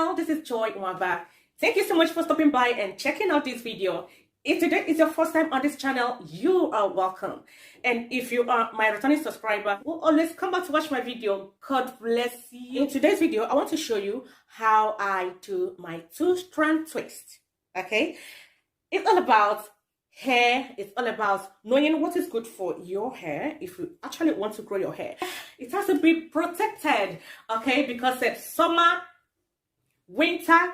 channel. This is Joy Waba. Thank you so much for stopping by and checking out this video. If today is your first time on this channel, you are welcome. And if you are my returning subscriber, who always come back to watch my video, God bless you. In today's video, I want to show you how I do my 2-strand twist. Okay, it's all about hair. It's all about knowing what is good for your hair. If you actually want to grow your hair, it has to be protected, okay, because it's summer, winter,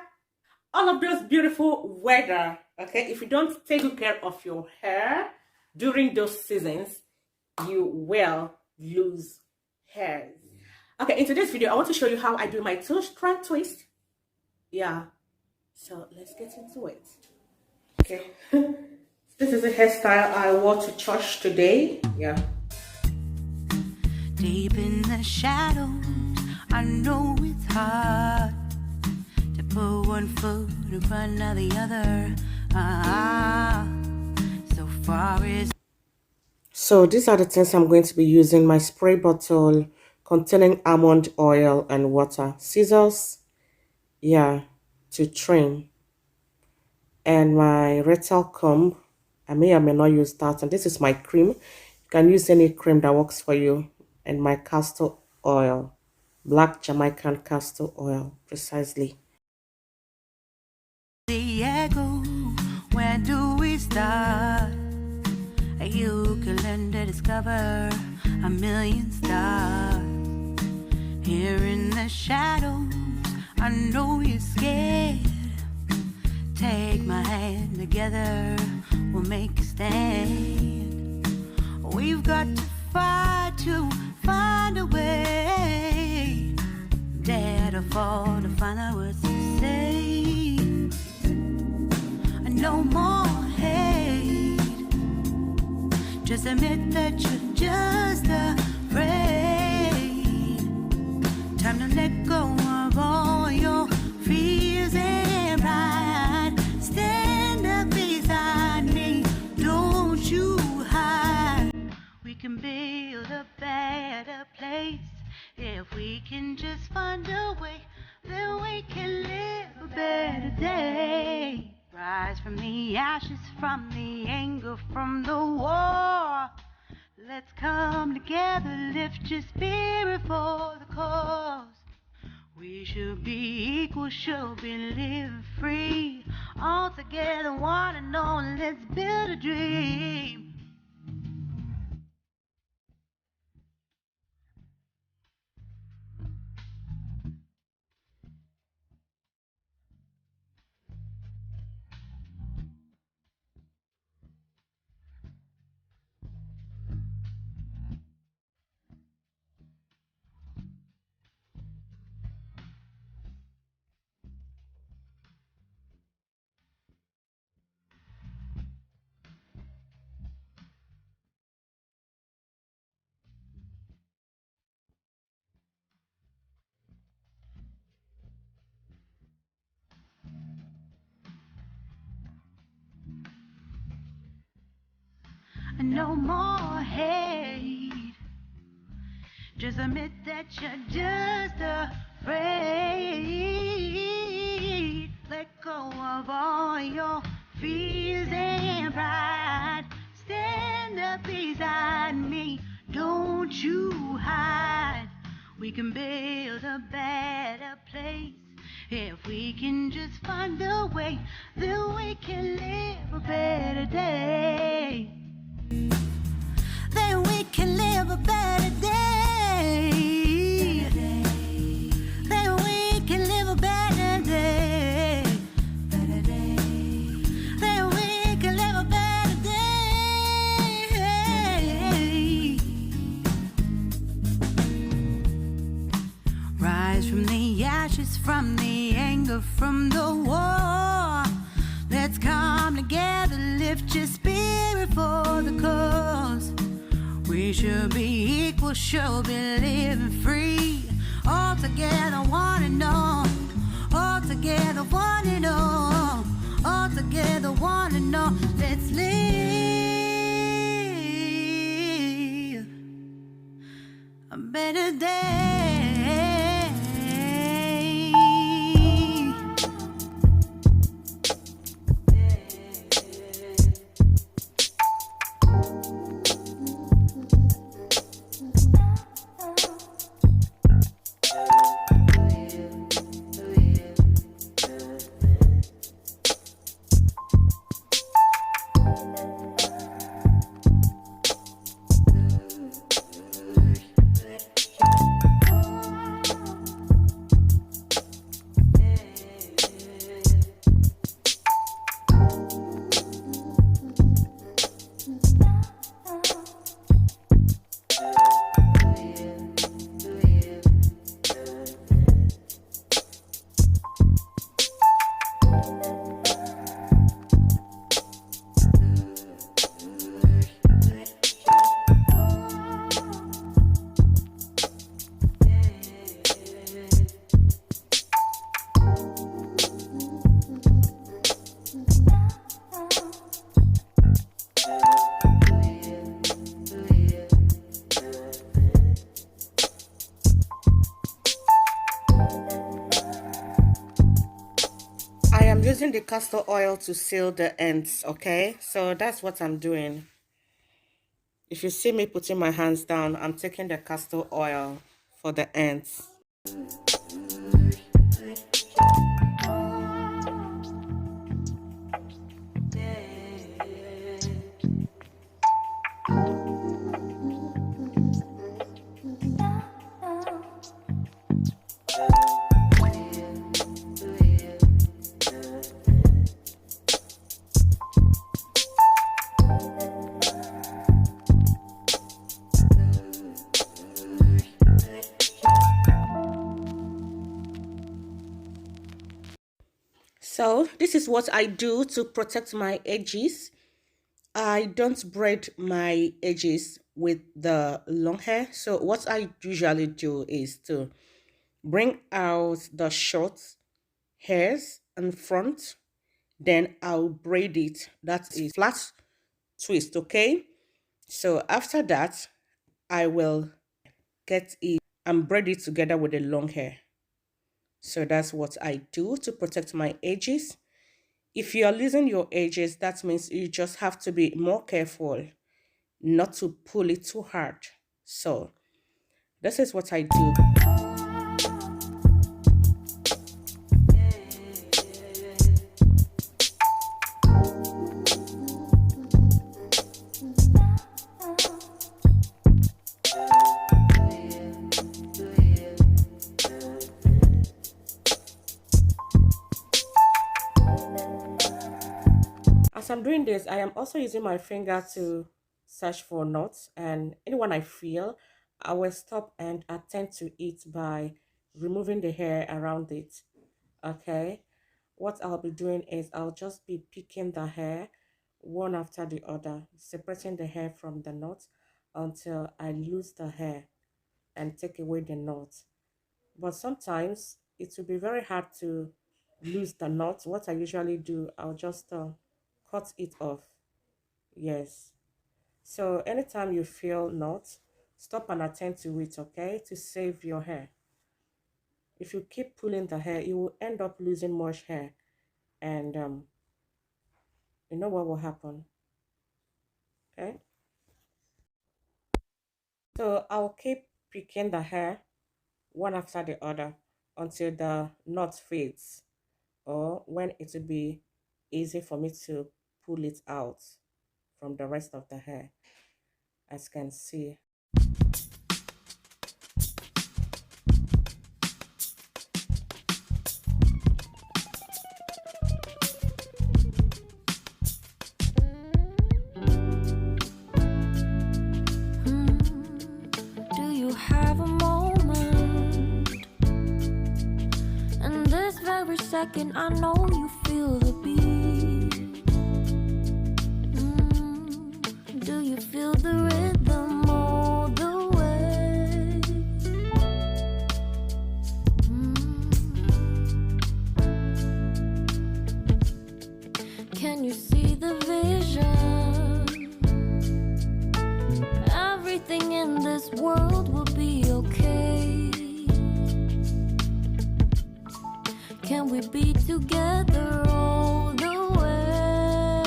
all of those beautiful weather, okay. If you don't take good care of your hair during those seasons, you will lose hairs. Okay, in today's video, I want to show you how I do my 2-strand twist. Yeah, so let's get into it. Okay. This is a hairstyle I wore to church today. Yeah. Deep in the shadows, I know it's hard to put one foot in front of the other. So far is. So these are the things I'm going to be using: my spray bottle containing almond oil and water, scissors, yeah, to trim, and my rectal comb. I may or may not use that. And this is my cream. You can use any cream that works for you. And my castor oil, black Jamaican castor oil, precisely. The echo, where do we start? You can learn to discover a million stars. Here in the shadows, I know you're scared. Take my hand, together we'll make a stand. We've got to fight to find a way. Dare to fall to find out what to say. No more hate. Just admit that you're just afraid. Time to let go of all your fears and pride. Stand up beside me, don't you hide. We can build a better place if we can just find a way. Then we can live a better day. Rise from the ashes, from the anger, from the war. Let's come together, lift your spirit for the cause. We should be equal, should be living free. All together, one and all, let's build a dream. No more hate. Just admit that you're just afraid. Let go of all your fears and pride. Stand up beside me, don't you hide. We can build a better place if we can just find a way. Then we can live a better day. Then we can live a better day. Then we can live a better day. Then we can live a better day. Rise from the ashes, from the anger, from the war. Let's come together, lift your spirit for the cause. We should be equal, should be living free. All together, one and all. All together, one and all. All together, one and all. Let's live a better day. using the castor oil to seal the ends, okay? So that's what I'm doing. If you see me putting my hands down, I'm taking the castor oil for the ends. So this is what I do to protect my edges. I don't braid my edges with the long hair. So what I usually do is to bring out the short hairs in front, then I'll braid it. That is flat twist, okay? So after that, I will get it and braid it together with the long hair. So that's what I do to protect my edges. If you are losing your edges, that means you just have to be more careful not to pull it too hard. So this is what I do. As I'm doing this, I am also using my finger to search for knots, and anyone I feel, I will stop and attend to it by removing the hair around it. Okay, what I'll be doing is I'll just be picking the hair one after the other, separating the hair from the knot until I lose the hair and take away the knot. But sometimes it will be very hard to lose the knot. What I usually do, I'll just cut it off. Yes. So anytime you feel knots, stop and attend to it, okay, to save your hair. If you keep pulling the hair, you will end up losing much hair, and you know what will happen. Okay, so I'll keep picking the hair one after the other until the knot fades, or when it will be easy for me to pull it out from the rest of the hair, as you can see. Do you have a moment? And this very second, I know you feel the beat. Do you feel the rhythm all the way? Can you see the vision? Everything in this world will be okay. Can we be together all the way?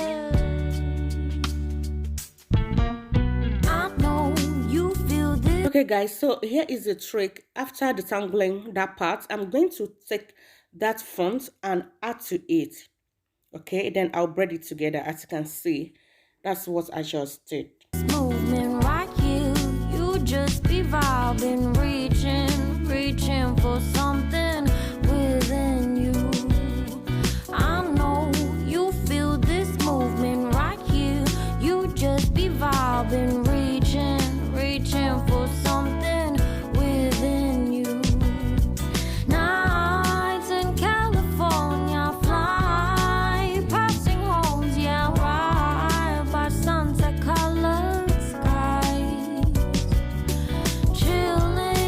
I know you feel this. Okay guys, so here is the trick. After detangling that part, I'm going to take that front and add to it. Okay, then I'll braid it together. As you can see, that's what I just did. Movement right here, you just be vibing, reaching for something within you. I know you feel this movement right here, you just be vibing, reaching for something within you. Nights in California, fly passing homes, yeah, right by sunset colored skies, chilling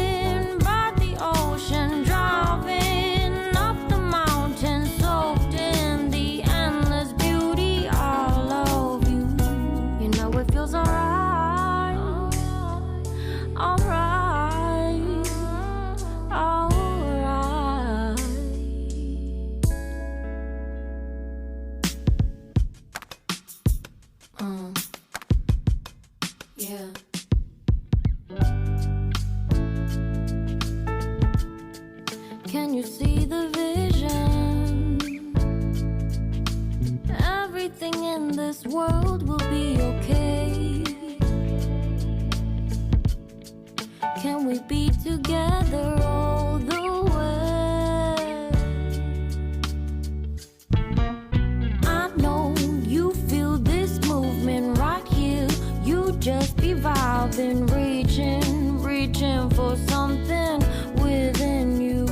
world will be okay. Can we be together all the way? I know you feel this movement right here. You just be vibing, reaching for something within you.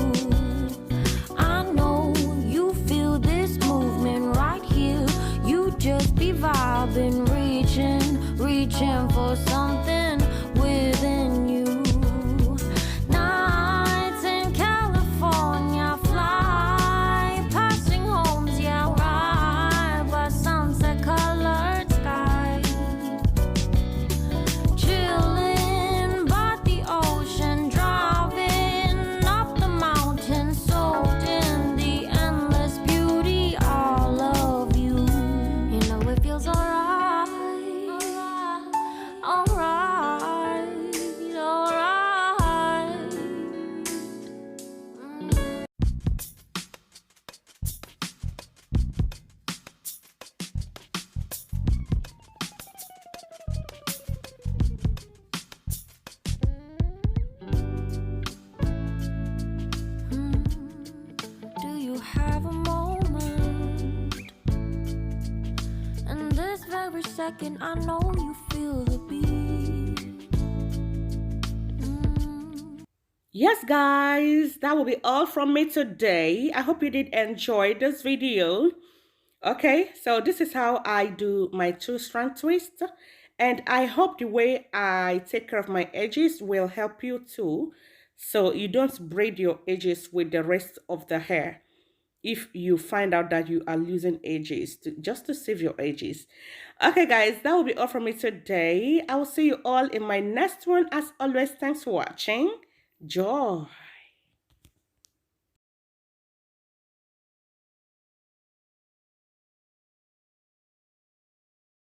I know you feel this movement right here. You just be vibing, reaching for something within you. Nights in California, fly passing homes, yeah, right by sunset colored sky. Chilling by the ocean, driving up the mountain, soaked in the endless beauty, all of you. You know it feels alright, alright, alright. Do you have a moment? In this very second, I know you feel the beat. Yes, guys, that will be all from me today. I hope you did enjoy this video. Okay, so this is how I do my 2-strand twist, and I hope the way I take care of my edges will help you too, so you don't braid your edges with the rest of the hair if you find out that you are losing edges, just to save your edges. Okay, guys, that will be all from me today. I will see you all in my next one. As always, thanks for watching. Joy.